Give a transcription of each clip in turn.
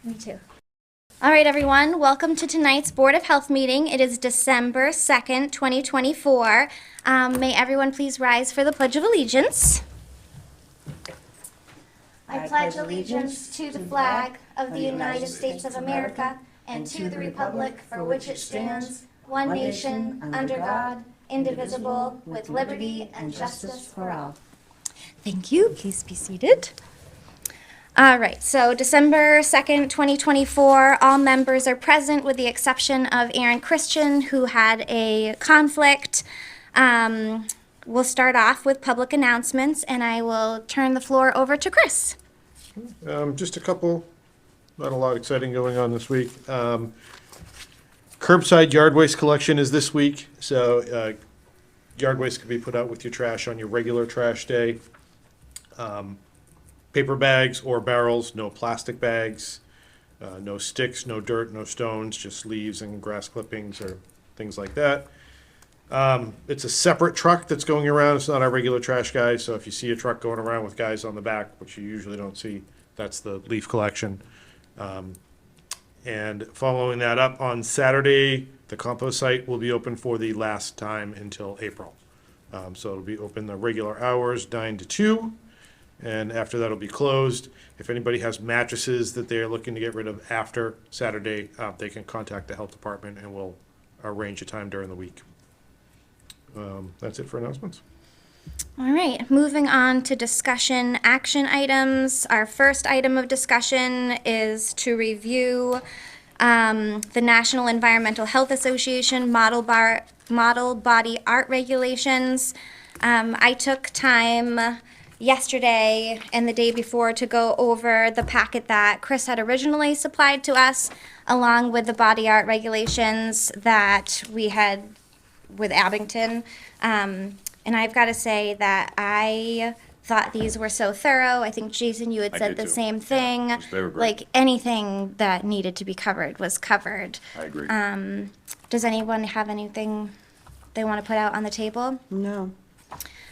Me too. All right, everyone, welcome to tonight's Board of Health meeting. It is December 2nd, 2024. May everyone please rise for the Pledge of Allegiance. I pledge allegiance to the flag of the United States of America and to the republic for which it stands, one nation, under God, indivisible, with liberty and justice for all. Thank you. Please be seated. All right, so December 2nd, 2024, all members are present with the exception of Aaron Christian, who had a conflict. We'll start off with public announcements, and I will turn the floor over to Chris. Just a couple, not a lot exciting going on this week. Curbside yard waste collection is this week, so yard waste can be put out with your trash on your regular trash day. Paper bags or barrels, no plastic bags, no sticks, no dirt, no stones, just leaves and grass clippings or things like that. It's a separate truck that's going around. It's not our regular trash guys. So if you see a truck going around with guys on the back, which you usually don't see, that's the leaf collection. And following that up on Saturday, the compost site will be open for the last time until April. So it'll be open the regular hours, 9 to 2. And after that, it'll be closed. If anybody has mattresses that they're looking to get rid of after Saturday, they can contact the health department and we'll arrange a time during the week. That's it for announcements. All right, moving on to discussion action items. Our first item of discussion is to review the National Environmental Health Association model body art regulations. I took time yesterday and the day before to go over the packet that Chris had originally supplied to us, along with the body art regulations that we had with Abington. And I've got to say that I thought these were so thorough. I think, Jason, you had said the same thing. Yeah, they were great. Like, anything that needed to be covered was covered. I agree. Does anyone have anything they want to put out on the table? No.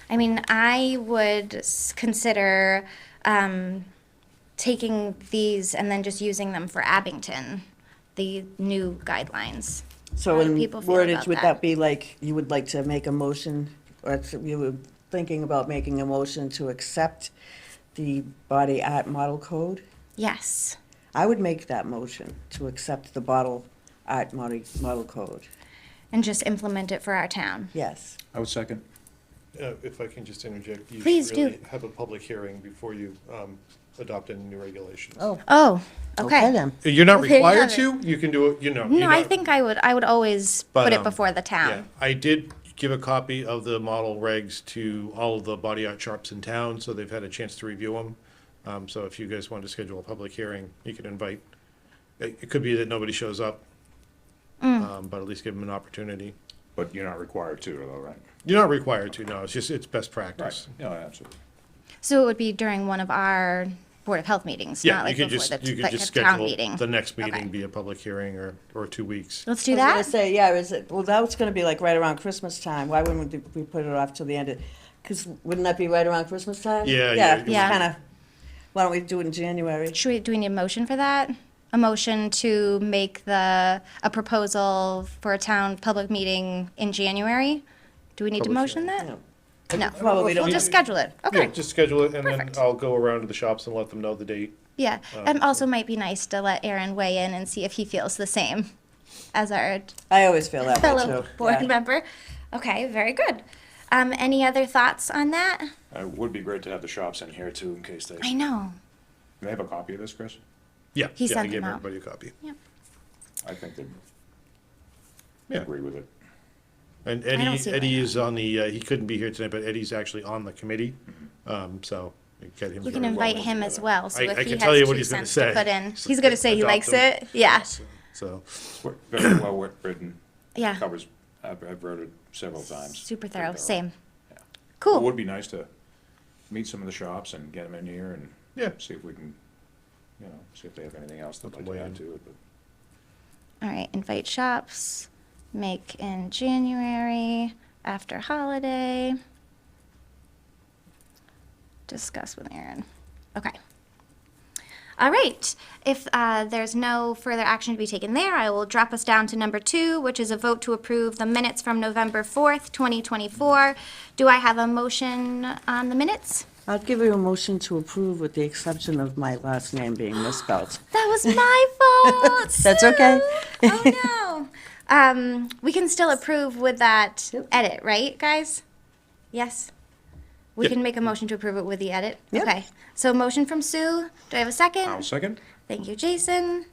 I mean, I would consider taking these and then just using them for Abington, the new guidelines. So How do in people feel wordage, about would that? that be like, you would like to make a motion, or you were thinking about making a motion to accept the body art model code? Yes. I would make that motion to accept the bottle art model code. And just implement it for our town. Yes. I would second. If I can just interject, you Please should do. really have a public hearing before you adopt any new regulations. Oh, okay. then. You're not Well, there you required have it. to, you can do it, you know. No, you're I not- think I would always But, put it before the Yeah, town. I did give a copy of the model regs to all of the body art shops in town, so they've had a chance to review them. So if you guys want to schedule a public hearing, you can invite, it could be that nobody shows up, but at least give them an opportunity. But you're not required to, though, right? You're not required to, no, it's best practice. Yeah, absolutely. So it would be during one of our Board of Health meetings, Yeah, not you like could before just, the you could just town schedule meeting. the next meeting, Okay. be a public hearing or 2 weeks. Let's do I was gonna that. say, yeah, is it, well, that was gonna be like right around Christmas time. Why wouldn't we put it off till the end of, because wouldn't that be right around Christmas time? Yeah, Yeah, yeah. Yeah. kinda, why don't we do it in January? Do we need a motion for that? A motion to make a proposal for a town public meeting in January? Do we need to Public motion that? No. No. Probably We'll don't. just schedule it. Yeah, Okay. just schedule it, and then Perfect. I'll go around to the shops and let them know the date. Yeah. And also might be nice to let Aaron weigh in and see if he feels the same as our I always feel that way fellow too. board Yeah. member. Okay, very good. Any other thoughts on that? It would be great to have the shops in here, too, in case they know. have a copy of this, Chris? Yeah, He yeah, I sent gave them out. everybody a copy. I think they'd Yeah. agree with it. And don't Eddie, see why Eddie not. is on the, he couldn't be here tonight, but Eddie's actually on the committee, so we get him. We can very well invite him as together. well, so I if he can tell you has what 2 he's gonna cents to say. put in. So He's gonna say he adopt likes him. it. Yeah. So, It's very well written. Yeah. Covers, I've read it several times. Super Very thorough. Same. Yeah. It Cool. would be nice to meet some of the shops and get them in here and yeah, see if we can, see if they have anything else they'd Put like the to way add in. to it. But All right, invite shops, make in January, after holiday. Discuss with Aaron. Okay. All right. If there's no further action to be taken there, I will drop us down to number 2, which is a vote to approve the minutes from November 4th, 2024. Do I have a motion on the minutes? I'll give you a motion to approve with the exception of my last name being misspelled. That was my fault. That's okay. Sue. Oh, no. We can still approve with that Yep. edit, right, guys? Yes? We Yep. can make a motion to approve it with the edit? Yep. Okay. So motion from Sue. Do I have a second? I'll second. Thank you, Jason.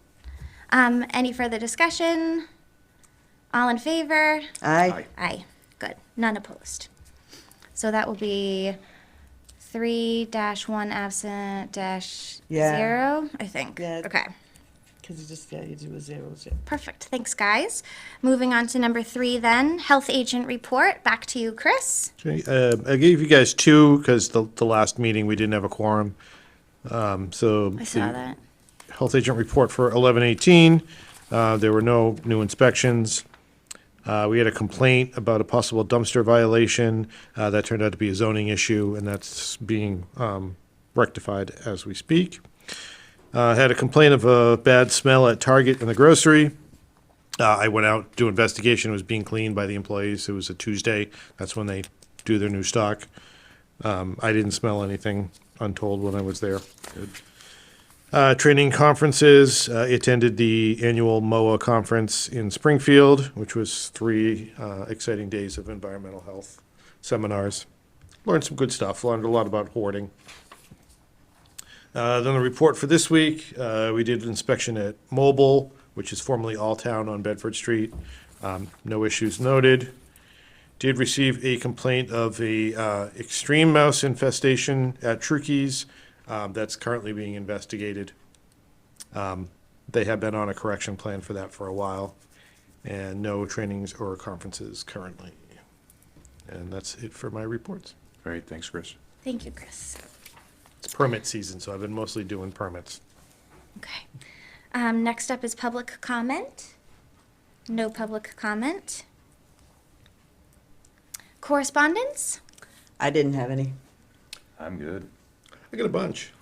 Any further discussion? All in favor? Aye. Aye. Good. None opposed. So that will be 3-1 absent dash Yeah. 0, I think. Yeah. Okay. Because you do a 0, 0. Perfect. Thanks, guys. Moving on to number 3 then, health agent report. Back to you, Chris. Okay, I gave you guys 2 because the last meeting we didn't have a quorum. So I saw the that. health agent report for 11/18. There were no new inspections. We had a complaint about a possible dumpster violation. That turned out to be a zoning issue, and that's being rectified as we speak. Had a complaint of a bad smell at Target in the grocery. I went out to investigation. It was being cleaned by the employees. It was a Tuesday. That's when they do their new stock. I didn't smell anything untold when I was there. Training conferences, attended the annual MOA conference in Springfield, which was 3 exciting days of environmental health seminars. Learned some good stuff, learned a lot about hoarding. Then the report for this week, we did an inspection at Mobile, which is formerly Alltown on Bedford Street. No issues noted. Did receive a complaint of a extreme mouse infestation at Trukey's. That's currently being investigated. They have been on a correction plan for that for a while, and no trainings or conferences currently. And that's it for my reports. Great, thanks, Chris. Thank you, Chris. It's permit season, so I've been mostly doing permits. Okay. Next up is public comment. No public comment. Correspondence? I didn't have any. I'm good. I got a bunch.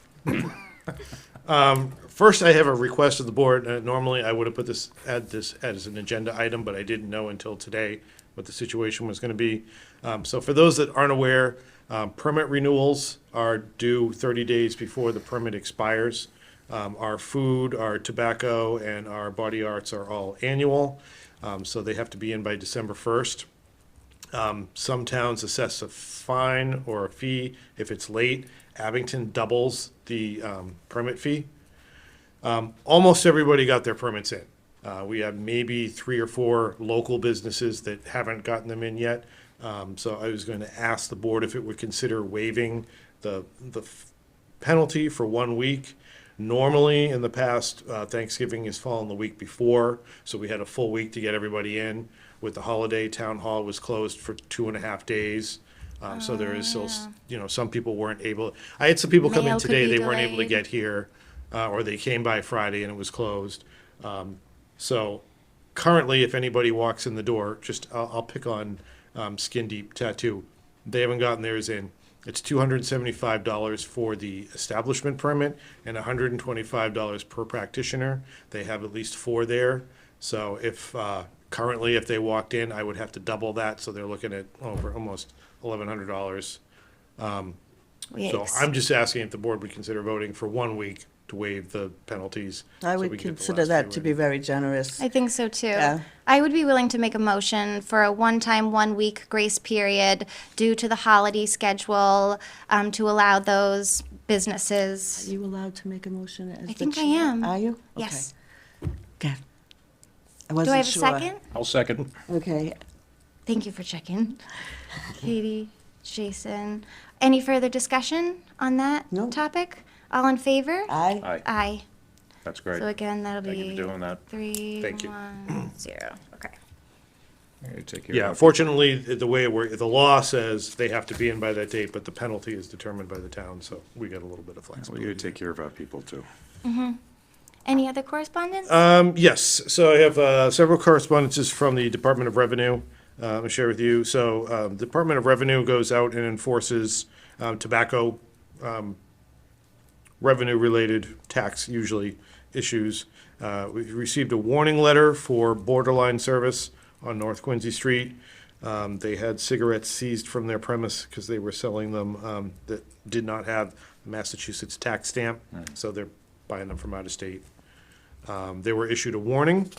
First, I have a request of the board. Normally, I would have add this as an agenda item, but I didn't know until today what the situation was going to be. So for those that aren't aware, permit renewals are due 30 days before the permit expires. Our food, our tobacco, and our body arts are all annual, so they have to be in by December 1st. Some towns assess a fine or a fee if it's late. Abington doubles the permit fee. Almost everybody got their permits in. We have maybe 3 or 4 local businesses that haven't gotten them in yet. So I was going to ask the board if it would consider waiving the penalty for 1 week. Normally, in the past, Thanksgiving has fallen the week before, so we had a full week to get everybody in. With the holiday, town hall was closed for 2.5 days. So there is still, some people weren't able. I had some people come in Mail could today, be they weren't able to delayed. get here, or they came by Friday and it was closed. So currently, if anybody walks in the door, I'll pick on Skin Deep Tattoo. They haven't gotten theirs in. It's $275 for the establishment permit and $125 per practitioner. They have at least 4 there. So currently, if they walked in, I would have to double that, so they're looking at over almost $1,100. So Yikes. I'm just asking if the board would consider voting for 1 week to waive the penalties. I so we would can get the consider last that few to in. be very generous. I think so too. Yeah. I would be willing to make a motion for a one-time, 1-week grace period due to the holiday schedule to allow those Are businesses. you allowed to make a motion as the think I chair? am. Are you? Yes. Okay. I Do wasn't I have a sure. second? I'll second. Okay. Thank you for checking. Katie, Jason. Any further discussion on that No. topic? All in favor? Aye. Aye, Aye. that's great. So again, that'll Thank you be for doing that. 3, Thank you. 1, 0. Okay. You take care Yeah, of fortunately, the way the law says they have to be in by that date, but the penalty is determined by the town, so we got a little bit of We flexibility. gotta take care of our people too. Any other correspondence? Yes, so I have several correspondences from the Department of Revenue to share with you. So Department of Revenue goes out and enforces tobacco revenue-related tax usually issues. We received a warning letter for Borderline Service on North Quincy Street. They had cigarettes seized from their premise because they were selling them that did not have the Massachusetts tax stamp, so they're buying them from out of state. They were issued a warning.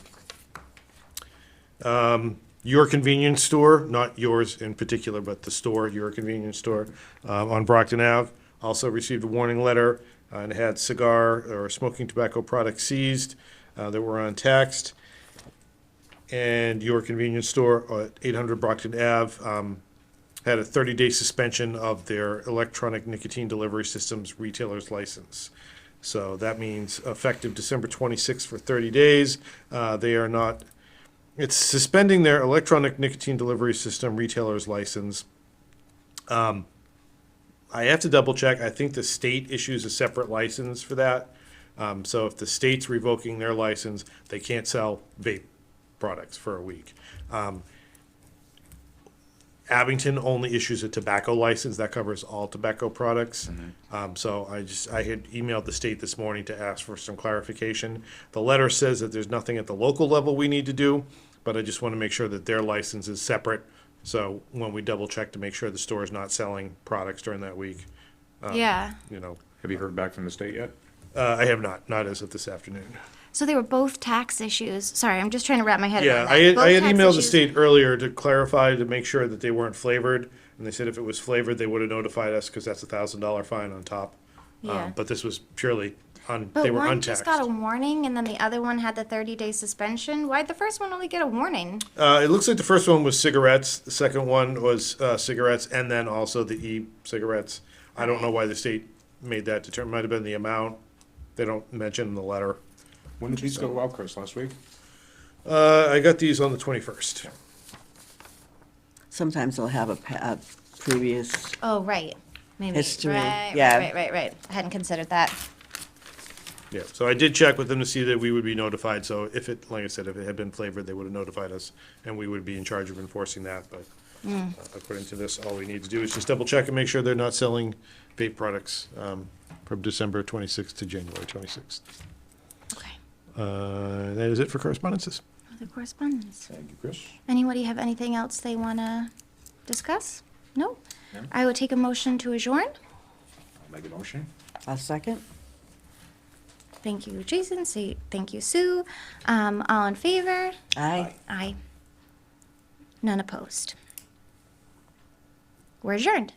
Your Convenience Store, not yours in particular, but the store, Your Convenience Store, on Brockton Ave, also received a warning letter and had cigar or smoking tobacco products seized that were untaxed. And Your Convenience Store at 800 Brockton Ave had a 30-day suspension of their electronic nicotine delivery systems retailer's license. So that means effective December 26th for 30 days, they are not. It's suspending their electronic nicotine delivery system retailer's license. I have to double check. I think the state issues a separate license for that. So if the state's revoking their license, they can't sell vape products for a week. Abington only issues a tobacco license that covers all tobacco products. So I had emailed the state this morning to ask for some clarification. The letter says that there's nothing at the local level we need to do, but I just want to make sure that their license is separate. So when we double check to make sure the store is not selling products during that week, Yeah. you know, Have you heard back from the state yet? I have not as of this afternoon. So they were both tax issues. Sorry, I'm just trying to wrap my head Yeah, around that. I had Both tax emailed the issues. state earlier to clarify, to make sure that they weren't flavored. And they said if it was flavored, they would have notified us because that's $1,000 fine on top. Yeah. But this was purely they But were one untaxed. just got a warning, and then the other one had the 30-day suspension. Why'd the first one only get a warning? It looks like the first one was cigarettes. The second one was cigarettes, and then also the e-cigarettes. I don't know why the state made that determination. Might have been the amount. They don't mention in the letter. When did these go out, Chris? Last week? I got these on the 21st. Sometimes they'll have a previous, Oh, right. Maybe. History, Right, yeah. right. I hadn't considered that. Yeah, so I did check with them to see that we would be notified. So if it, like I said, if it had been flavored, they would have notified us, and we would be in charge of enforcing that. But according to this, all we need to do is just double check and make sure they're not selling vape products from December 26th to January 26th. Okay. That is it for correspondences. Other correspondence. Thank you, Chris. Anybody have anything else they want to discuss? No? No. I would take a motion to adjourn. I'll make a motion. a second? Thank you, Jason. Thank you, Sue. All in favor? Aye. Aye. None opposed. We're adjourned.